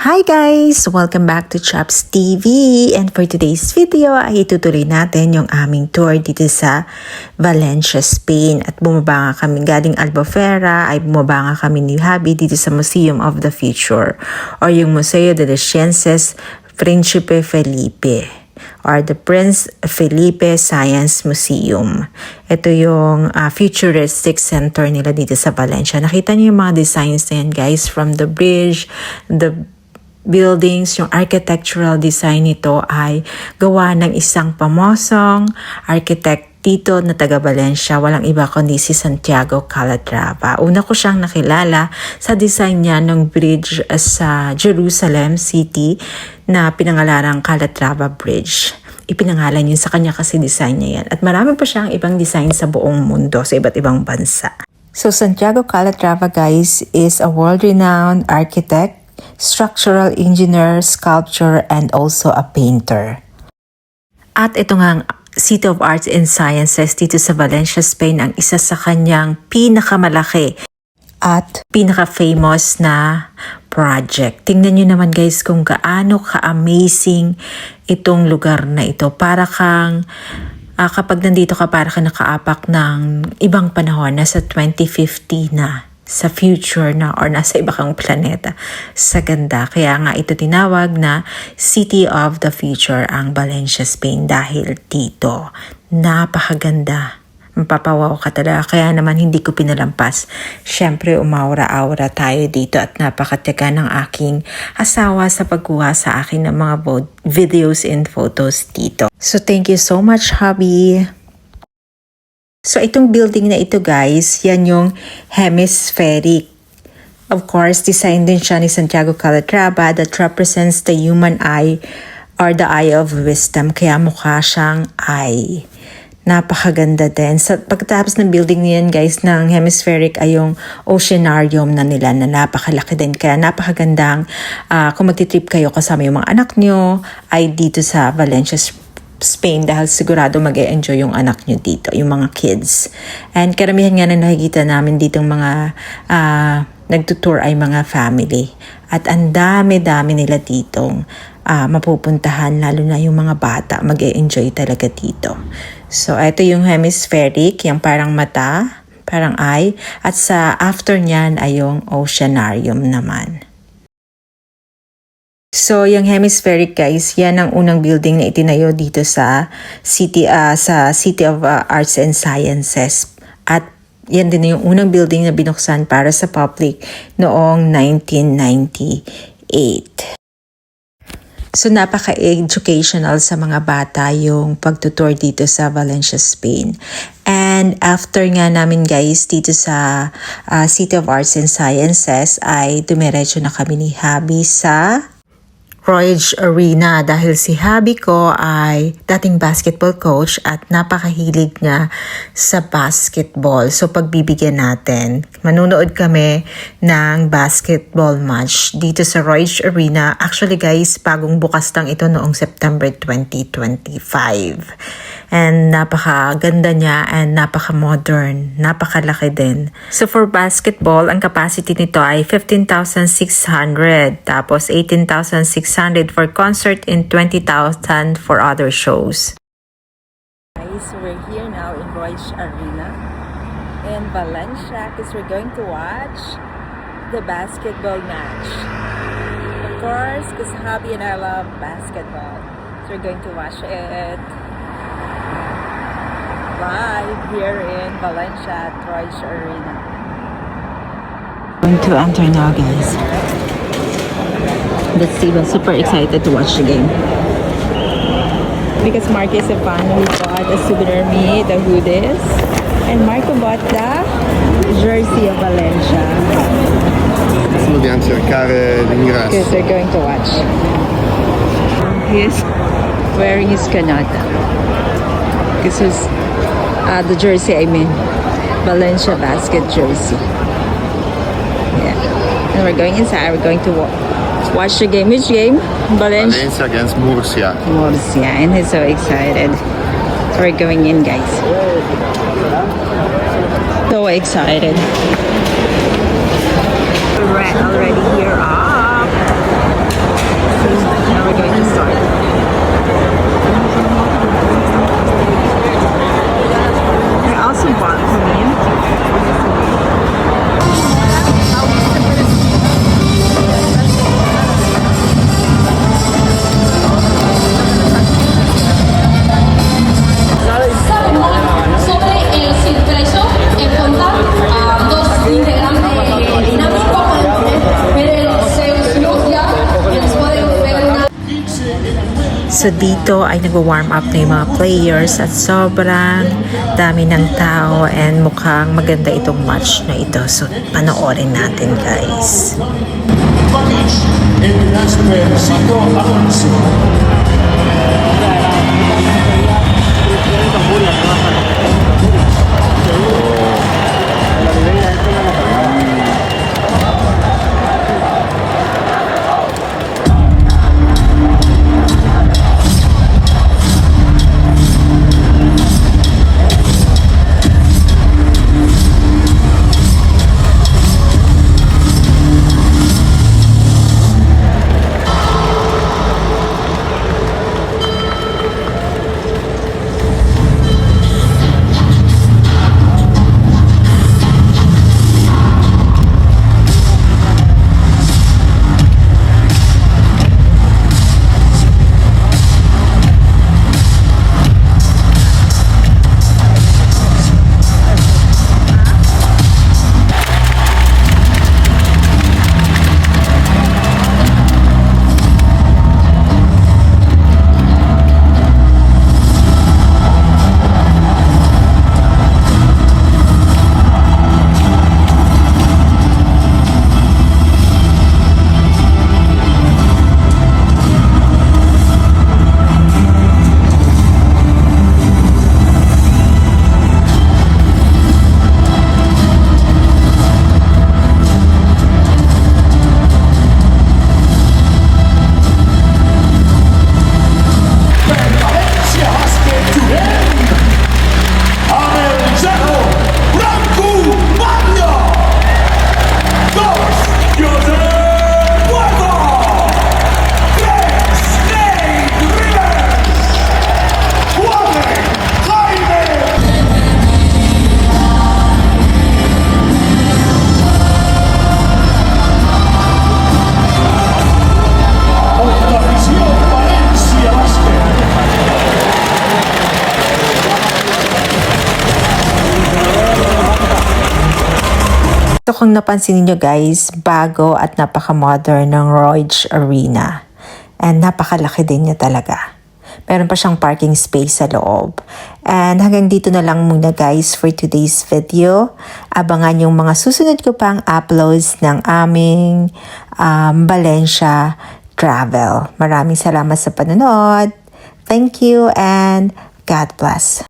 Hi guys! Welcome back to Chops TV, and for today's video ay itutuloy natin yung aming tour dito sa Valencia, Spain. At bumaba nga kami galing Albufera, ay bumaba nga kami ni Habi dito sa Museum of the Future or yung Museo de las Ciencias Principe Felipe or the Prince Felipe Science Museum. Ito yung futuristic center nila dito sa Valencia. Nakita niyo yung mga designs na yan guys, from the bridge, the buildings, yung architectural design nito ay gawa ng isang pamosong architect dito na taga Valencia, walang iba kundi si Santiago Calatrava. Una ko siyang nakilala sa design niya ng bridge sa Jerusalem City na pinangalarang Calatrava Bridge. Ipinangalan yun sa kanya kasi design niya yan. At marami pa siyang ibang design sa buong mundo, sa iba't ibang bansa. So Santiago Calatrava guys is a world-renowned architect, structural engineer, sculptor, and also a painter. At ito nga ang City of Arts and Sciences dito sa Valencia, Spain, ang isa sa kanyang pinakamalaki at pinaka-famous na project. Tingnan nyo naman guys kung gaano ka-amazing itong lugar na ito. Para kang, kapag nandito ka, para kang nakaapak ng ibang panahon, nasa 2050 na. Sa future na or nasa iba kang planeta. Sa ganda. Kaya nga ito tinawag na City of the Future ang Valencia, Spain dahil dito. Napakaganda. Mapapawaw ka talaga. Kaya naman hindi ko pinalampas. Siyempre umaura-aura tayo dito at napakateka ng aking asawa sa pagkuha sa akin ng mga videos and photos dito. So thank you so much, hubby. So itong building na ito guys, yan yung hemispheric. Of course, design din siya ni Santiago Calatrava that represents the human eye or the eye of wisdom. Kaya mukha siyang eye. Napakaganda din. Sa pagkatapos ng building niyan guys, ng hemispheric ay yung oceanarium na nila na napakalaki din. Kaya napakagandang kung magtitrip kayo kasama yung mga anak nyo ay dito sa Valencia, Spain dahil sigurado mag-e-enjoy yung anak nyo dito, yung mga kids. And karamihan nga na nakikita namin ditong mga nagtutour ay mga family. At ang dami-dami nila ditong mapupuntahan, lalo na yung mga bata, mag-e-enjoy talaga dito. So ito yung hemispheric, yung parang mata, parang eye. At sa after nyan ay yung oceanarium naman. So, yung hemispheric guys, yan ang unang building na itinayo dito sa City of Arts and Sciences. At yan din yung unang building na binuksan para sa public noong 1998. So, napaka-educational sa mga bata yung pagtutour dito sa Valencia, Spain. And after nga namin guys dito sa City of Arts and Sciences ay dumiretso na kami ni Habi sa Roig Arena dahil si hubby ko ay dating basketball coach at napakahilig niya sa basketball. So pagbibigyan natin, manunood kami ng basketball match dito sa Roig Arena. Actually guys, bagong bukas lang ito noong September 2025. And napakaganda niya and napaka-modern, napakalaki din. So for basketball, ang capacity nito ay 15,600, tapos 18,600 for concert and 20,000 for other shows. Guys, we're here now in Roig Arena in Valencia because we're going to watch the basketball match. Of course, because hubby and I love basketball. So we're going to watch it live here in Valencia at Roig Arena. Going to enter now guys. But Steven super excited to watch the game. Because Mark is a fan who bought a souvenir me, the hoodies. And Marco bought the jersey of Valencia. Adesso dobbiamo cercare l'ingresso. Because they're going to watch. He is wearing his canata. This is the jersey, I mean, Valencia basket jersey. Yeah. And we're going inside. We're going to watch the game. Which game? Valencia against Murcia. Murcia. And he's so excited. So we're going in, guys. So excited. We're already here up. So dito ay nag-warm up na yung mga players at sobrang dami ng tao and mukhang maganda itong match na ito. So panoorin natin guys. So kung napansin niyo guys, bago at napaka-modern ng Rouge Arena. And napakalaki din niya talaga. Meron pa siyang parking space sa loob. And hanggang dito na lang muna guys for today's video. Abangan yung mga susunod ko pang uploads ng aming Valencia travel. Maraming salamat sa panonood. Thank you and God bless.